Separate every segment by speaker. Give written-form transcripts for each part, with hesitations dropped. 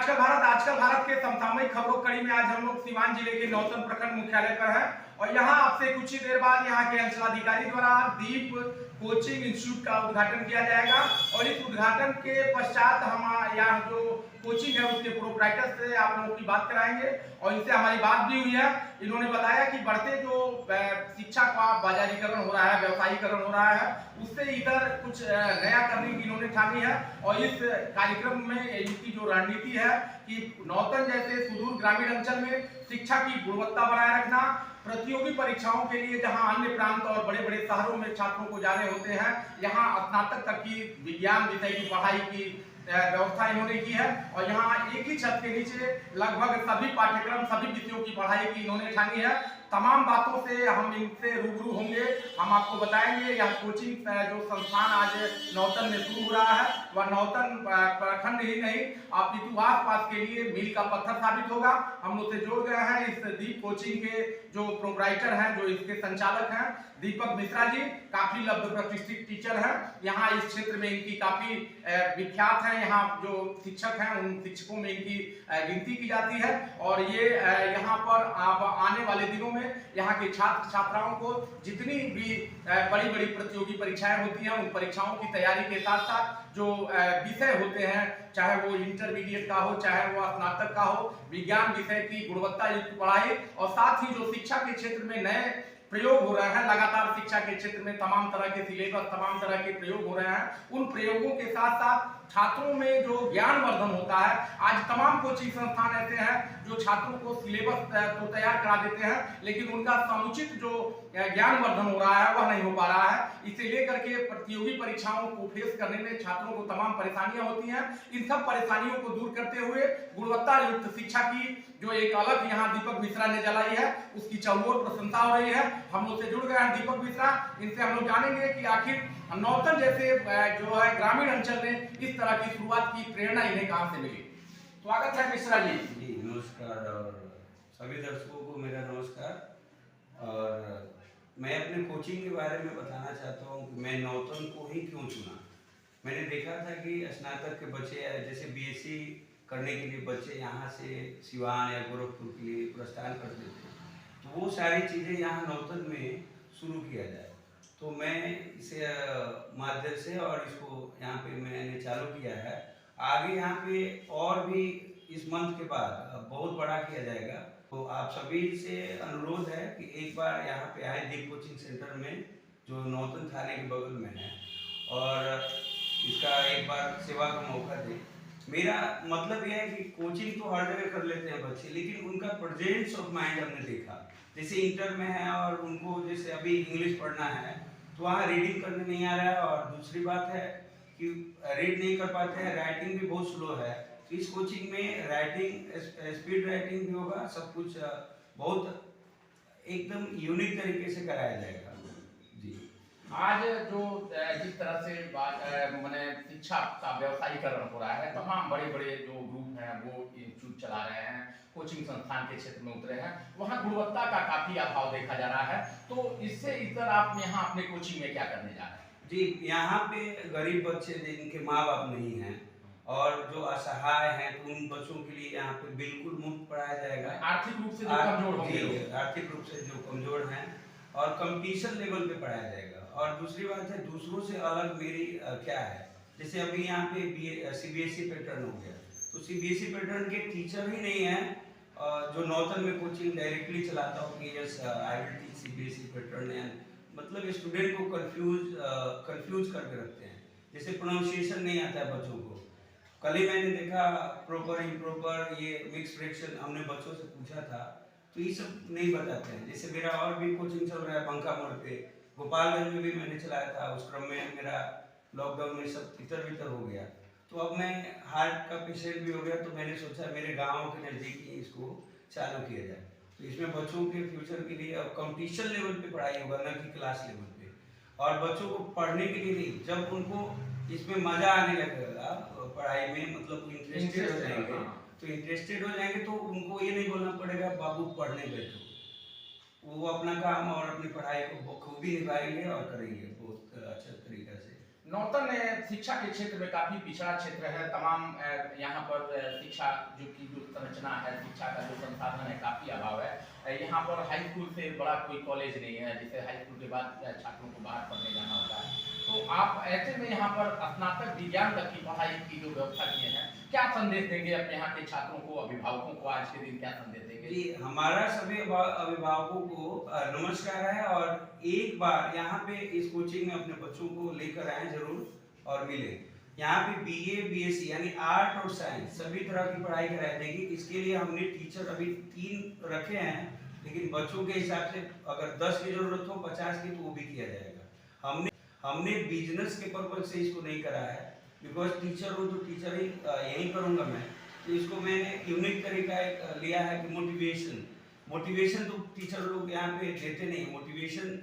Speaker 1: आजकल भारत के समसामयिक खबरों कड़ी में आज हम लोग सीवान जिले के नौतन प्रखंड मुख्यालय पर हैं और यहाँ आपसे कुछ ही देर बाद यहाँ के अंचलाधिकारी द्वारा दीप कोचिंग इंस्टीट्यूट का उद्घाटन किया जाएगा और इस उद्घाटन के पश्चात हम यहाँ जो कोचिंग है उसके प्रोप्राइटर से आप लोगों की बात कराएंगे और इनसे हमारी बात भी हुई है। इन्होंने बताया कि बढ़ते जो शिक्षा का बाजारीकरण हो रहा है, व्यवसायीकरण हो रहा है, उससे इधर कुछ नया करने की इन्होंने ठानी है और इस कार्यक्रम में इनकी जो रणनीति है कि नौतन जैसे सुदूर ग्रामीण अंचल में शिक्षा की गुणवत्ता बनाए रखना, प्रतियोगी परीक्षाओं के लिए जहां अन्य प्रांत और बड़े बड़े शहरों में छात्रों को जाने होते हैं, यहां स्नातक तक की विज्ञान विषय की पढ़ाई की व्यवस्था इन्होंने की है और यहाँ एक ही छत के नीचे लगभग सभी पाठ्यक्रम, सभी विषयों की पढ़ाई की इन्होंने ठानी है। तमाम बातों से हम इनसे रूबरू होंगे, हम आपको बताएंगे। यह कोचिंग जो संस्थान आज नौतन में शुरू हो रहा है वह नौतन प्रखंड ही नहीं अपितु आसपास के लिए मील का पत्थर साबित होगा। हम उससे जोड़ गए हैं इस दीप कोचिंग के जो प्रोप्राइटर हैं, जो इसके संचालक हैं, दीपक मिश्रा जी, काफी लब्ध प्रतिष्ठित टीचर हैं। यहाँ इस क्षेत्र में इनकी काफी विख्यात है। यहाँ जो शिक्षक हैं उन शिक्षकों में इनकी गिनती की जाती है और ये यहाँ पर आने वाले दिनों में यहाँ के छात्र छात्राओं को जितनी भी बड़ी बड़ी प्रतियोगी परीक्षाएं होती हैं उन परीक्षाओं की तैयारी के साथ साथ जो विषय होते हैं, चाहे वो इंटरमीडिएट का हो, चाहे वो स्नातक का हो, विज्ञान विषय की गुणवत्ता युक्त पढ़ाई और साथ ही जो शिक्षा के क्षेत्र में नए प्रयोग हो रहे हैं, लगातार शिक्षा के क्षेत्र में तमाम तरह के सिलेबस, तमाम तरह के प्रयोग हो रहे हैं, उन प्रयोगों के साथ साथ छात्रों में जो ज्ञानवर्धन होता है। आज तमाम कोचिंग संस्थान ऐसे हैं जो छात्रों को सिलेबस तो तैयार करा देते हैं लेकिन उनका समुचित जो ज्ञानवर्धन हो रहा है वह नहीं हो पा रहा है। इसे लेकर के प्रतियोगी परीक्षाओं को फेस करने में छात्रों को तमाम परेशानियां होती हैं। इन सब परेशानियों को दूर करते हुए गुणवत्ता युक्त शिक्षा की जो एक अलग यहाँ दीपक मिश्रा ने जलाई है उसकी चहुओर प्रशंसा हो रही है। हम लोग से जुड़ गए हैं दीपक मिश्रा, इनसे हम लोग जानेंगे कि आखिर नौतन जैसे जो है ग्रामीण अंचल में इस तरह की शुरुआत की प्रेरणा इन्हें कहां से मिली। स्वागत है मिश्रा जी।
Speaker 2: जी नमस्कार और सभी दर्शकों को मेरा नमस्कार। और मैं अपने कोचिंग के बारे में बताना चाहता हूँ कि मैं नौतन को ही क्यों चुना। मैंने देखा था कि स्नातक के बच्चे जैसे बीएससी करने के लिए बच्चे यहाँ से सिवान या गोरखपुर के लिए प्रस्थान करते थे, तो वो सारी चीज़ें यहाँ नौतन में शुरू किया जाए। तो मैं इसे माध्यम से और इसको यहाँ पे मैंने चालू किया है। आगे यहाँ पे और भी इस मंथ के बाद बहुत बड़ा किया जाएगा। तो आप सभी से अनुरोध है कि एक बार यहाँ पे आए दीप कोचिंग सेंटर में जो नौतन थाने के बगल में है और इसका एक बार सेवा का मौका दें। मेरा मतलब यह है कि कोचिंग तो हर जगह कर लेते हैं बच्चे, लेकिन उनका प्रेजेंस ऑफ माइंड हमने देखा। जैसे इंटर में है और उनको जैसे अभी इंग्लिश पढ़ना है तो वहाँ रीडिंग करने नहीं आ रहा है और दूसरी बात है कि रीड नहीं कर पाते हैं, राइटिंग भी बहुत स्लो है। तो इस कोचिंग में राइटिंग, स्पीड राइटिंग भी होगा, सब कुछ बहुत एकदम यूनिक तरीके से कराया जाएगा। जी
Speaker 1: आज जो जिस तरह से मैंने शिक्षा का व्यवसायीकरण हो रहा है, तमाम बड़े बड़े जो ग्रुप हैं वो इंस्टीट्यूट चला रहे हैं, कोचिंग संस्थान के क्षेत्र में उतरे हैं, वहाँ गुणवत्ता का काफी अभाव देखा जा रहा है। तो इससे इतर आप यहाँ अपने कोचिंग में क्या करने जा रहे हैं?
Speaker 2: जी, यहाँ पे गरीब बच्चे जिनके माँ बाप नहीं हैं और जो असहाय हैं तो उन बच्चों के लिए यहाँ पे बिल्कुल मुफ्त पढ़ाया जाएगा।
Speaker 1: आर्थिक रूप से जो कमजोर होंगे,
Speaker 2: आर्थिक रूप से जो कमजोर हैं और कंपटीशन लेवल पे पढ़ाया जाएगा। और दूसरी बात है, दूसरों से अलग मेरी क्या है, जैसे अभी यहाँ पे सीबीएसई पैटर्न हो गया, तो सीबीएसई पैटर्न के टीचर ही नहीं है जो नौतन में कोचिंग डायरेक्टली चलाता हूँ कि yes I will teach CBSE pattern है। मतलब स्टूडेंट को कंफ्यूज करके रखते हैं, जैसे प्रोनाउंसिएशन नहीं आता है बच्चों को। कल ही मैंने देखा प्रॉपर इम्प्रॉपर ये मिक्स फ्रैक्शन हमने बच्चों से पूछा था तो ये सब नहीं बताते हैं। जैसे मेरा और भी कोचिंग चल रहा है बंका मोड़ पे, गोपालगंज में भी मैंने चलाया था, उस क्रम में मेरा लॉकडाउन में सब तितर बितर हो गया। तो अब मैं हार्ट का पेशेंट भी हो गया तो मैंने सोचा मेरे गाँव के नज़दीक ही इसको चालू किया जाए। तो इसमें बच्चों के फ्यूचर के लिए अब कंपटीशन लेवल पे पढ़ाई होगा, न कि क्लास लेवल पे। और बच्चों को पढ़ने के लिए नहीं, जब उनको इसमें मजा आने लगेगा पढ़ाई में, मतलब इंटरेस्टेड हो जाएंगे, तो इंटरेस्टेड हो जाएंगे तो उनको ये नहीं बोलना पड़ेगा बाबू पढ़ने बैठो, वो अपना काम और अपनी पढ़ाई को खूबी निभाएंगे और करेंगे बहुत अच्छा तरीका से।
Speaker 1: नौतन शिक्षा के क्षेत्र में काफी पिछड़ा क्षेत्र है। तमाम यहाँ पर शिक्षा की जो संरचना है, शिक्षा का जो संसाधन है, काफी अभाव है। यहाँ पर हाई स्कूल से बड़ा कोई कॉलेज नहीं है, जिसे हाई स्कूल के बाद छात्रों को बाहर पढ़ने जाना होता है। तो आप ऐसे में यहाँ पर स्नातक विज्ञान तक की पढ़ाई की जो व्यवस्था किए हैं, क्या संदेश देंगे अपने यहाँ के छात्रों को, अभिभावकों को? आज के दिन क्या संदेश देंगे?
Speaker 2: जी, हमारा सभी अभिभावकों को नमस्कार है, और एक बार यहाँ पे इस कोचिंग में अपने बच्चों को लेकर आए जरूर और मिले। यहाँ पे बीए, बीएससी यानी आर्ट और साइंस सभी तरह की पढ़ाई कराई जाएगी। इसके लिए हमने टीचर अभी 3 रखे हैं, लेकिन बच्चों के हिसाब से अगर 10 की जरूरत हो, 50 की, तो वो भी किया जाएगा। हमने बिजनेस के पर्पज से इसको नहीं करा है, बिकॉज टीचर हो तो टीचर ही यही करूँगा मैं। तो इसको मैंने यूनिक तरीका लिया है कि मोटिवेशन तो टीचर लोग यहाँ पे देते नहीं। मोटिवेशन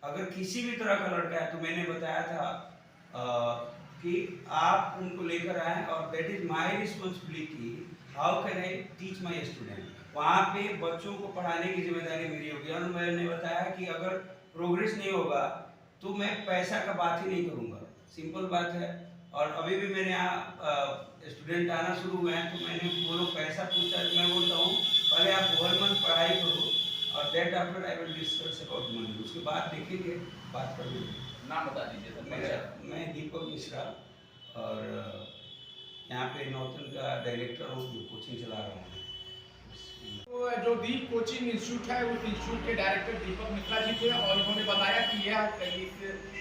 Speaker 2: अगर किसी भी तरह का लड़का है, तो मैंने बताया था कि आप उनको लेकर आए, और that is my responsibility, how can I teach my student. वहाँ पे बच्चों को पढ़ाने की जिम्मेदारी मेरी होगी। और मैंने बताया कि अगर प्रोग्रेस नहीं होगा तो मैं पैसा का बात ही नहीं करूँगा, सिंपल बात है। और अभी भी मैंने यहाँ स्टूडेंट आना शुरू हुए हैं, तो मैंने वो लोग पैसा पूछा, मैं बोलता हूँ पहले आप 1 मंथ पढ़ाई करो, और that after I will discuss about money, उसके बाद देखेंगे, बात करेंगे।
Speaker 1: नाम बता दीजिए सर।
Speaker 2: मैं दीपक मिश्रा, और यहाँ पे नौतन का डायरेक्टर हूँ, जो कोचिंग चला रहा हूँ।
Speaker 1: तो जो दीप कोचिंग इंस्टीट्यूट है, उस इंस्टीट्यूट के डायरेक्टर दीपक मिश्रा जी थे, और उन्होंने बताया कि यह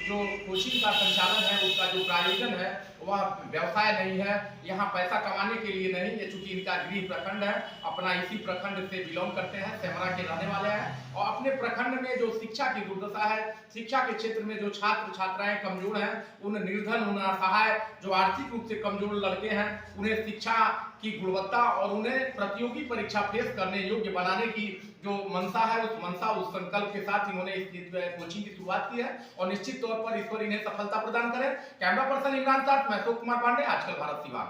Speaker 1: जो कोचिंग का संचालन है, उसका जो प्रायोजन है, वह व्यवसाय नहीं है, यहाँ पैसा कमाने के लिए नहीं। ये चूंकि इनका गृह प्रखंड है, अपना इसी प्रखंड से बिलोंग करते हैं, सेमरा के रहने वाले हैं, और अपने प्रखंड में जो शिक्षा की दुर्दशा है, शिक्षा के क्षेत्र में जो छात्र छात्राएं कमजोर हैं, उन निर्धन, उन असहाय, जो आर्थिक रूप से कमजोर लड़के हैं, उन्हें शिक्षा की गुणवत्ता और उन्हें प्रतियोगी परीक्षा फेस करने योग्य बनाने की जो मंशा है, उस संकल्प के साथ इन्होंने इस कोचिंग की शुरुआत की है, और निश्चित तौर पर इस पर इन्हें सफलता प्रदान करें। कैमरा पर्सन इमरान साथ, मैं अशोक कुमार पांडे, आजकल भारत सिवान।